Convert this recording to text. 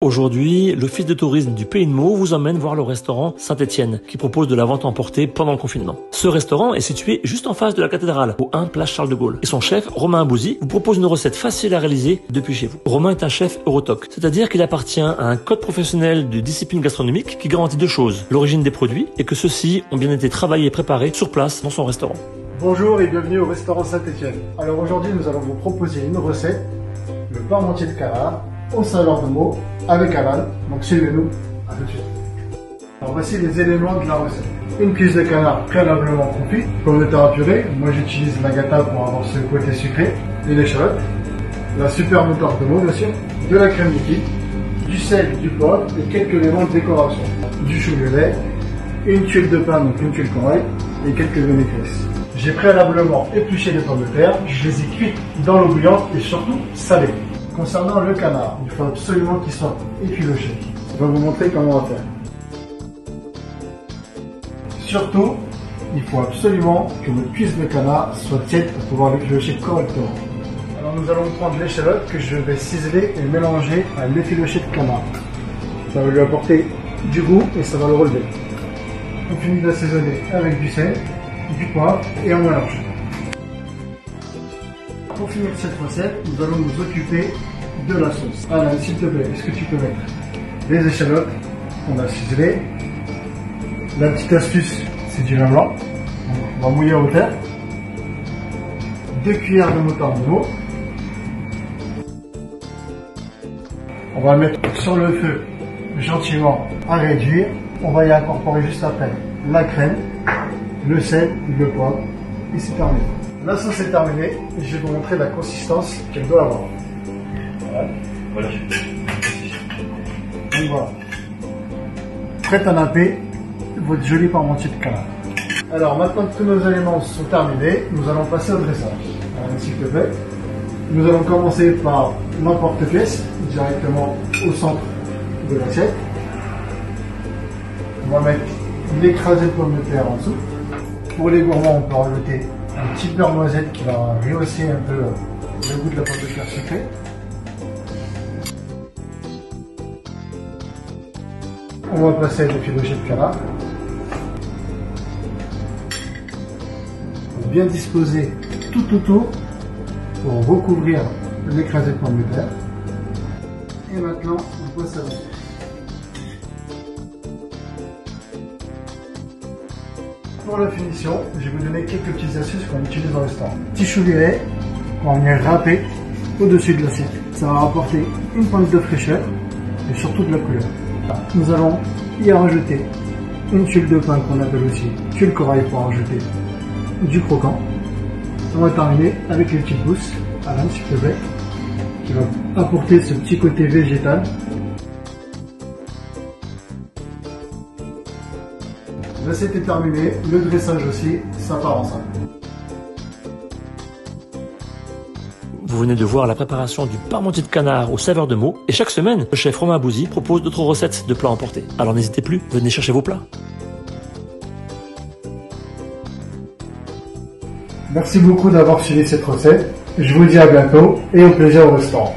Aujourd'hui, l'Office de tourisme du Pays de Meaux vous emmène voir le restaurant Saint-Étienne, qui propose de la vente emportée pendant le confinement. Ce restaurant est situé juste en face de la cathédrale, au 1 place Charles de Gaulle. Et son chef, Romain Bouzy, vous propose une recette facile à réaliser depuis chez vous. Romain est un chef Eurotoc, c'est-à-dire qu'il appartient à un code professionnel de discipline gastronomique qui garantit deux choses: l'origine des produits et que ceux-ci ont bien été travaillés et préparés sur place dans son restaurant. Bonjour et bienvenue au restaurant Saint-Étienne. Alors aujourd'hui, nous allons vous proposer une recette, le parmentier de canard au saveur de Meaux avec aval. Donc suivez-nous, à tout de suite. Alors voici les éléments de la recette. Une cuisse de canard préalablement confit, pomme de terre à purée, moi j'utilise la gâta pour avoir ce côté sucré, et l'échalote, la super moutarde de Meaux bien sûr, de la crème liquide, du sel, du poivre et quelques éléments de décoration, du chou violet, une tuile de pain, donc une tuile corail, et quelques vinaigresses. J'ai préalablement épluché les pommes de terre, je les ai cuites dans l'eau bouillante et surtout salées. Concernant le canard, il faut absolument qu'il soit effiloché. Je vais vous montrer comment on va faire. Surtout, il faut absolument que votre cuisse de canard soit tiède pour pouvoir l'effilocher correctement. Alors nous allons prendre l'échalote que je vais ciseler et mélanger à l'effiloché de canard. Ça va lui apporter du goût et ça va le relever. On finit d'assaisonner avec du sel, du poivre et on mélange. Pour finir cette recette, nous allons nous occuper de la sauce. Alain, s'il te plaît, est-ce que tu peux mettre les échalotes qu'on a ciselées? La petite astuce, c'est du vin blanc. On va mouiller au terre. 2 cuillères de moutarde de Meaux. On va mettre sur le feu gentiment à réduire. On va y incorporer juste après la crème, le sel, le poivre et c'est terminé. La sauce est terminée et je vais vous montrer la consistance qu'elle doit avoir. Voilà. Donc voilà. Prête à napper votre joli parmentier de canard. Alors maintenant que tous nos éléments sont terminés, nous allons passer au dressage. Alors, s'il te plaît. Nous allons commencer par l'emporte-pièce directement au centre de l'assiette. On va mettre l'écrasé de pommes de terre en dessous. Pour les gourmands, on peut rajouter un petit beurre noisette qui va rehausser un peu le goût de la pomme de terre sucrée. On va passer à l'effiloché de canard. Bien disposer tout autour pour recouvrir l'écrasé de pommes de terre. Et maintenant, on passe à l'eau. Pour la finition, je vais vous donner quelques petites astuces qu'on utilise dans le restaurant. Petit chou violet qu'on vient râper au-dessus de l'assiette. Ça va apporter une pointe de fraîcheur et surtout de la couleur. Nous allons y rajouter une tuile de pain qu'on appelle aussi tuile corail pour rajouter du croquant. On va terminer avec les petites gousses, Alain s'il te plaît, qui va apporter ce petit côté végétal. L'assiette est terminée, le dressage aussi, ça part ensemble. Vous venez de voir la préparation du parmentier de canard au saveur de Meaux, et chaque semaine, le chef Romain Bouzy propose d'autres recettes de plats emportés. Alors n'hésitez plus, venez chercher vos plats. Merci beaucoup d'avoir suivi cette recette. Je vous dis à bientôt et au plaisir au restaurant.